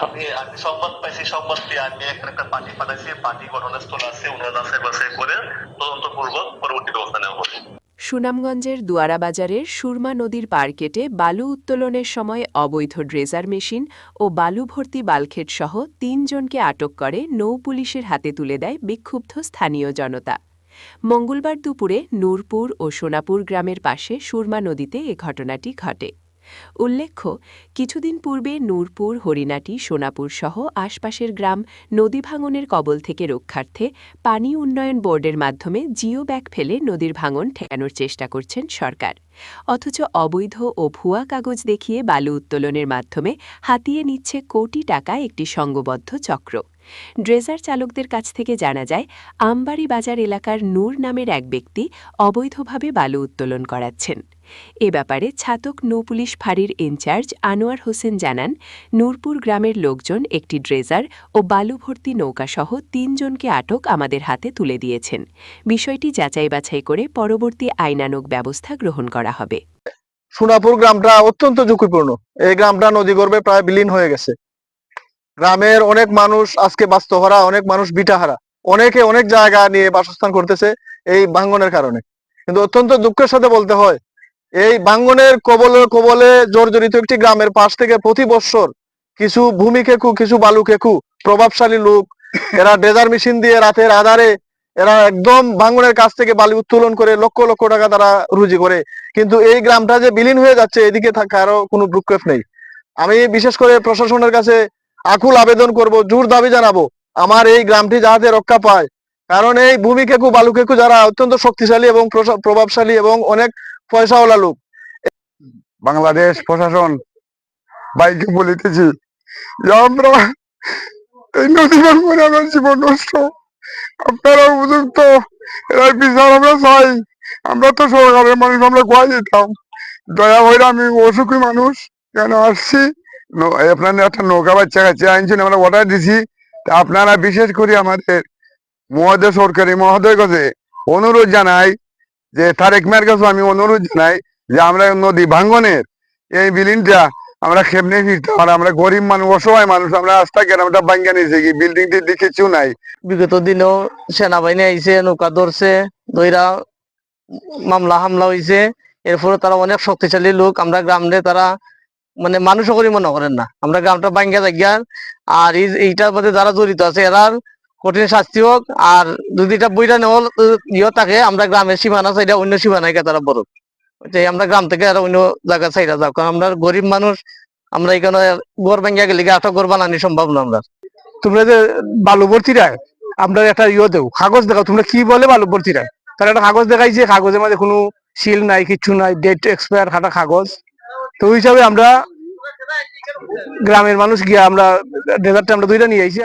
আমি সংবাদ পাইছি, সংবাদ পেয়ে আমি একটা পার্টি পাঠাইছি, পার্টি ঘটনাস্থল আছে, ওনারা যাচাই বাছাই করে তদন্তপূর্বক পরবর্তী ব্যবস্থা নেওয়া হবে। সুনামগঞ্জের দুয়ারা বাজারের সুরমা নদীর পাড় কেটে বালু উত্তোলনের সময় অবৈধ ড্রেজার মেশিন ও বালু ভর্তি বালখেটসহ ৩ জনকে আটক করে নৌ পুলিশের হাতে তুলে দেয় বিক্ষুব্ধ স্থানীয় জনতা। মঙ্গলবার দুপুরে নূরপুর ও সোনাপুর গ্রামের পাশে সুরমা নদীতে এ ঘটনাটি ঘটে। উল্লেখ্য, কিছুদিন পূর্বে নূরপুর, হরিণাটি, সোনাপুর সহ আশপাশের গ্রাম নদী ভাঙনের কবল থেকে রক্ষার্থে পানি উন্নয়ন বোর্ডের মাধ্যমে জিও ব্যাগ ফেলে নদীর ভাঙন ঠেকানোর চেষ্টা করছেন সরকার। অথচ অবৈধ ও ভুয়া কাগজ দেখিয়ে বালু উত্তোলনের মাধ্যমে হাতিয়ে নিচ্ছে কোটি টাকা একটি সংঘবদ্ধ চক্র। ড্রেজার চালকদের কাছ থেকে জানা যায়, আমবাড়ি বাজার এলাকার নূর নামের এক ব্যক্তি অবৈধভাবে বালু উত্তোলন করাচ্ছেন। এ ব্যাপারে ছাতক নৌপুলিশ ফাঁড়ির ইনচার্জ আনোয়ার হোসেন জানান, নূরপুর গ্রামের লোকজন একটি ড্রেজার ও বালু ভর্তি নৌকাসহ ৩ জনকে আটক আমাদের হাতে তুলে দিয়েছেন। বিষয়টি যাচাই বাছাই করে পরবর্তী আইনানুগ ব্যবস্থা গ্রহণ করা হবে। সোনাপুর গ্রামটা অত্যন্ত ঝুঁকিপূর্ণ। এই গ্রামটা নদীগর্ভে প্রায় বিলীন হয়ে গেছে। গ্রামের অনেক মানুষ আজকে বাস্তুহারা, অনেক মানুষ বিটাহারা, অনেকে অনেক জায়গা নিয়ে বাসস্থান করতেছে এই ভাঙ্গনের কারণে। কিন্তু অত্যন্ত দুঃখের সাথে বলতে হয়, এই ভাঙ্গনের কবলে কবলে জর্জরিত একটি গ্রামের পাশ থেকে প্রতি বছর কিছু ভূমি খেকু, কিছু বালু খেকু, প্রভাবশালী লোক, এরা ড্রেজার মেশিন দিয়ে রাতের আধারে এরা একদম ভাঙ্গনের কাছ থেকে বালু উত্তোলন করে লক্ষ লক্ষ টাকা তারা রুজি করে। কিন্তু এই গ্রামটা যে বিলীন হয়ে যাচ্ছে, এদিকে কারো কোনো ভ্রুক্ষেপ নেই। আমি বিশেষ করে প্রশাসনের কাছে আকুল আবেদন করব, জোর দাবি জানাবো আমার এই গ্রামটি যাতে রক্ষা পায়। কারণ এই ভূমি খেকু, বালু খেকু যারা অত্যন্ত শক্তিশালী এবং প্রভাবশালী এবং অনেক পয়সাওয়ালা লোক। বাংলাদেশ প্রশাসন বাইকে বলিতেছি যে আমরা এই নদী ভাঙ্গনে আমার জীবন নষ্ট, আপনারা উপযুক্ত এর বিচার আমরা চাই। আমরা তো সরকারের মানুষ, আমরা গোয়া যেতাম, দয়া হইলে আমি অসুখী মানুষ কেন আসছি, আপনার একটা নৌকা বাচ্চা কাছে আনছেন, আমরা অর্ডার দিছি। আপনারা বিশেষ করে আমাদের মহোদয়, সরকারি মহোদয় কাছে অনুরোধ জানাই, যে তারেক মেয়ের কাছে আমি অনুরোধ জানাই যে আমরা নদী ভাঙ্গনের এই বিল্ডিংটা আমরা খেমনে ফিরতে পারি। আমরা গরিব মানুষ, অসহায় মানুষ, আমরা রাস্তা গ্রামটা ভাঙ্গা নিয়েছি, কি বিল্ডিং টিল্ডিং কিছু নাই। বিগত দিনেও সেনাবাহিনী আইছে, নৌকা ধরছে, দইরা মামলা হামলা হয়েছে। এরপরে তারা অনেক শক্তিশালী লোক, আমরা গ্রামে তারা মানে মানুষ করি মনে করেন না, আমরা গ্রামটা ভাঙ্গা জায়গা। আর এইটার মধ্যে যারা জড়িত আছে এরার কঠিন শাস্তি হোক। আর যদি এটা বইটা নেওয়ার থাকে, আমরা গ্রামের সীমানা চাইটা অন্য সীমানায় তারা বড়, আমরা গ্রাম থেকে আর অন্য জায়গায় চাইরা যাও। কারণ আমরা গরিব মানুষ, আমরা এখানে গড় ভাঙ্গা গেলে একটা গড় বানানি সম্ভব না। আমরা তোমরা যে বালু ভর্তি রায়, আমরা একটা দেও, কাগজ দেখাও, তোমরা কি বলে বালু ভর্তি রায়। তারা একটা কাগজ দেখাইছে, কাগজের মধ্যে কোনো সিল নাই, কিচ্ছু নাই, ডেট এক্সপায়ার খাটা কাগজ। তো ওই হিসাবে আমরা গ্রামের মানুষ গিয়া আমরা ডেজার্টটা আমরা দুইটা নিয়ে আইছি।